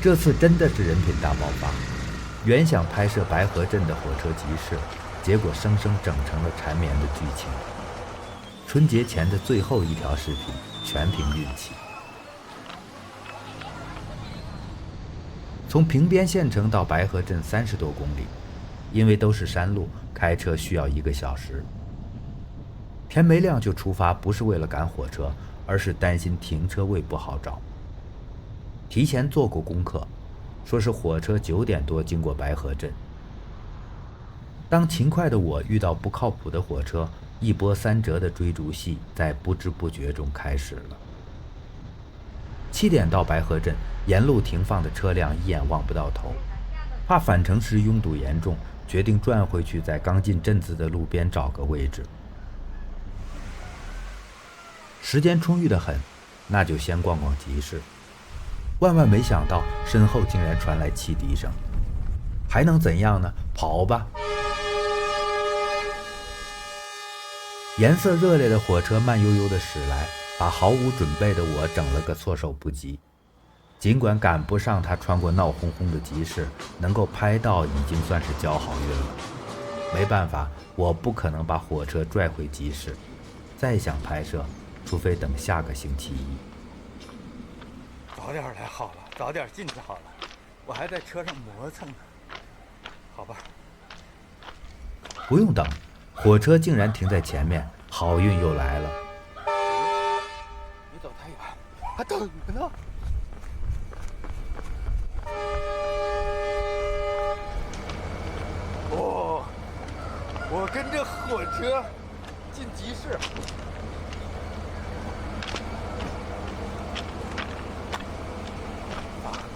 这次真的是人品大爆发。原想拍摄白河镇的火车集市，结果生生整成了缠绵的剧情。春节前的最后一条视频全凭运气。从平边县城到白河镇30多公里，因为都是山路，开车需要1个小时。天没亮就出发，不是为了赶火车，而是担心停车位不好找。提前做过功课，说是火车9点多经过白河镇。当勤快的我遇到不靠谱的火车，一波三折的追逐戏在不知不觉中开始了。7点到白河镇，沿路停放的车辆一眼望不到头，怕返程时拥堵严重，决定转回去，在刚进镇子的路边找个位置。时间充裕得很，那就先逛逛集市。万万没想到，身后竟然传来汽笛声，还能怎样呢？跑吧！颜色热烈的火车慢悠悠地驶来，把毫无准备的我整了个措手不及。尽管赶不上他穿过闹哄哄的集市，能够拍到已经算是交好运了。没办法，我不可能把火车拽回集市，再想拍摄，除非等下个星期一。早点来好了，早点进去好了，我还在车上磨蹭呢。好吧。不用等，火车竟然停在前面，好运又来了。别走太远，还等着呢。哦，我跟着火车进集市。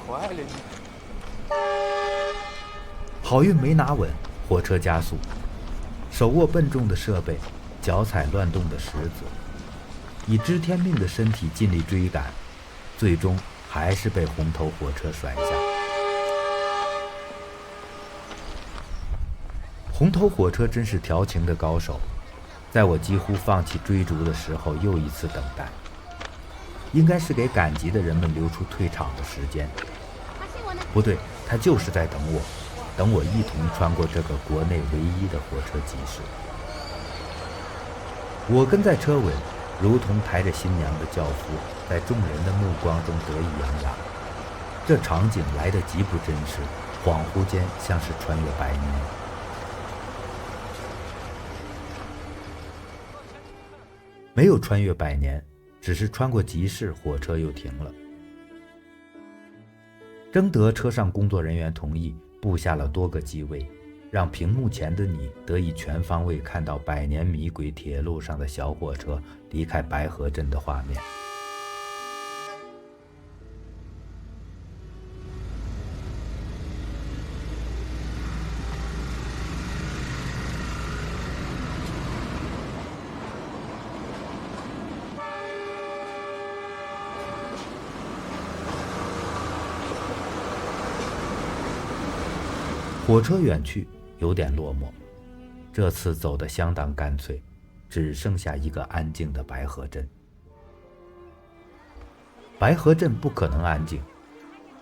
快了你！好运没拿稳，火车加速，手握笨重的设备，脚踩乱动的石子，以知天命的身体尽力追赶，最终还是被红头火车甩下。红头火车真是调情的高手，在我几乎放弃追逐的时候，又一次等待，应该是给赶集的人们留出退场的时间。不对，他就是在等我，等我一同穿过这个国内唯一的火车集市。我跟在车尾，如同抬着新娘的轿夫，在众人的目光中得意洋洋。这场景来得极不真实，恍惚间像是穿越百年。没有穿越百年，只是穿过集市，火车又停了。征得车上工作人员同意，布下了多个机位，让屏幕前的你得以全方位看到百年迷轨铁路上的小火车离开白河镇的画面。火车远去，有点落寞。这次走得相当干脆，只剩下一个安静的白河镇。白河镇不可能安静，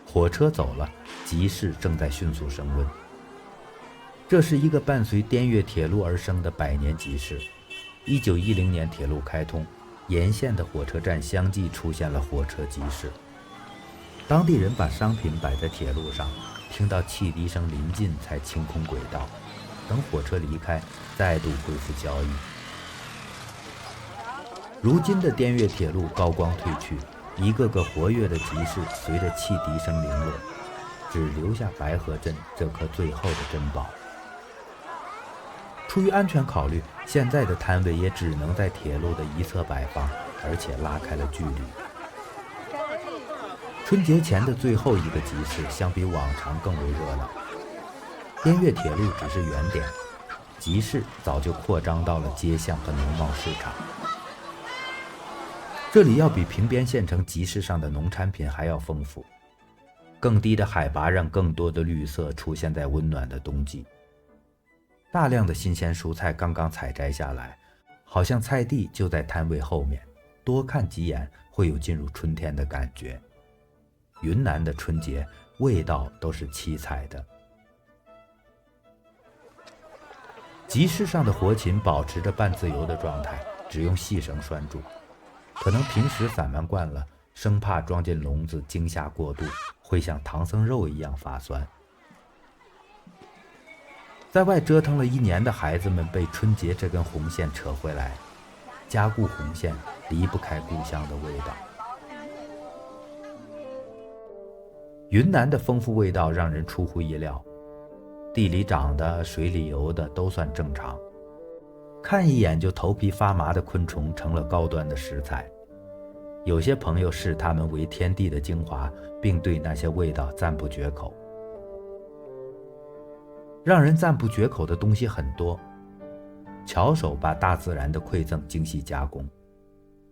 火车走了，集市正在迅速升温。这是一个伴随滇越铁路而生的百年集市。1910年铁路开通，沿线的火车站相继出现了火车集市。当地人把商品摆在铁路上，听到汽笛声临近才清空轨道，等火车离开，再度恢复交易。如今的滇越铁路高光褪去，一个个活跃的集市随着汽笛声零落，只留下白河镇这颗最后的珍宝。出于安全考虑，现在的摊位也只能在铁路的一侧摆放，而且拉开了距离。春节前的最后一个集市相比往常更为热闹。滇越铁路只是原点，集市早就扩张到了街巷和农贸市场。这里要比平边县城集市上的农产品还要丰富，更低的海拔让更多的绿色出现在温暖的冬季。大量的新鲜蔬菜刚刚采摘下来，好像菜地就在摊位后面，多看几眼会有进入春天的感觉。云南的春节味道都是七彩的。集市上的活禽保持着半自由的状态，只用细绳拴住。可能平时散漫惯了，生怕装进笼子惊吓过度，会像唐僧肉一样发酸。在外折腾了一年的孩子们被春节这根红线扯回来，加固红线离不开故乡的味道。云南的丰富味道让人出乎意料，地里长的、水里游的都算正常，看一眼就头皮发麻的昆虫成了高端的食材。有些朋友视它们为天地的精华，并对那些味道赞不绝口。让人赞不绝口的东西很多，巧手把大自然的馈赠精细加工，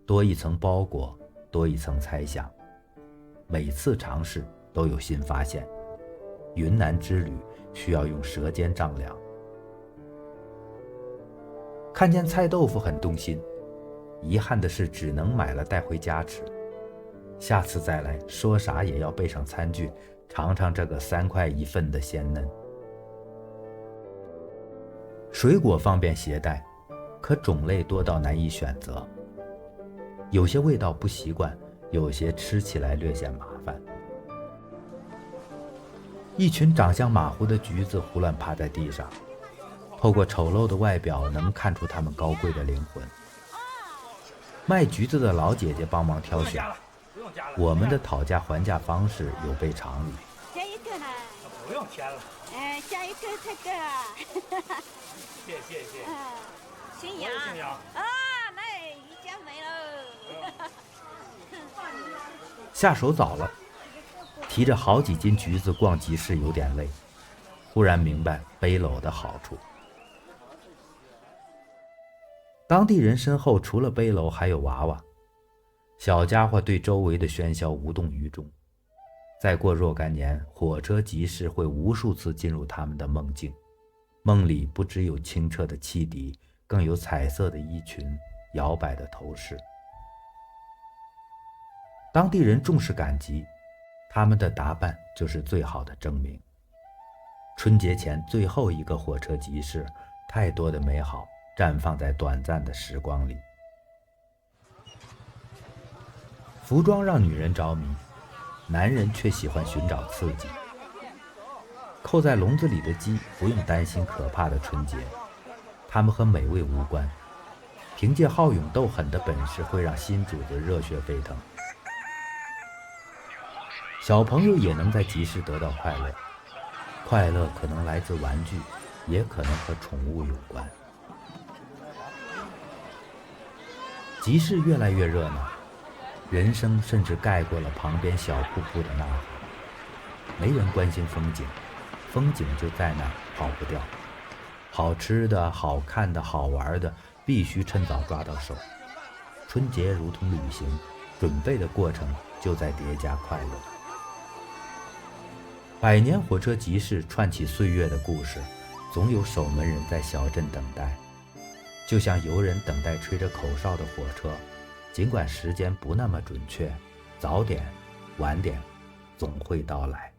多一层包裹，多一层猜想。每次尝试都有新发现，云南之旅需要用舌尖丈量。看见菜豆腐很动心，遗憾的是只能买了带回家吃。下次再来，说啥也要备上餐具，尝尝这个3块1份的鲜嫩。水果方便携带，可种类多到难以选择。有些味道不习惯，有些吃起来略显麻烦。一群长相马虎的橘子胡乱趴在地上，透过丑陋的外表能看出它们高贵的灵魂。卖橘子的老姐姐帮忙挑选，我们的讨价还价方式有悖常理。加一个呢？不用添了。加一个这个。谢谢。新阳。新阳。啊，那一家没了。下手早了，提着好几斤橘子逛集市有点累，忽然明白背篓的好处。当地人身后除了背篓还有娃娃，小家伙对周围的喧嚣无动于衷。再过若干年，火车集市会无数次进入他们的梦境，梦里不只有清澈的汽笛，更有彩色的衣裙、摇摆的头饰。当地人重视赶集，他们的打扮就是最好的证明。春节前最后一个火车集市，太多的美好绽放在短暂的时光里。服装让女人着迷，男人却喜欢寻找刺激。扣在笼子里的鸡不用担心可怕的春节，它们和美味无关，凭借好勇斗狠的本事会让新主子热血沸腾。小朋友也能在集市得到快乐，快乐可能来自玩具，也可能和宠物有关。集市越来越热闹，人声甚至盖过了旁边小瀑布的呐喊。没人关心风景，风景就在那儿，跑不掉。好吃的、好看的、好玩的，必须趁早抓到手。春节如同旅行，准备的过程就在叠加快乐。百年火车集市串起岁月的故事，总有守门人在小镇等待，就像游人等待吹着口哨的火车，尽管时间不那么准确，早点晚点总会到来。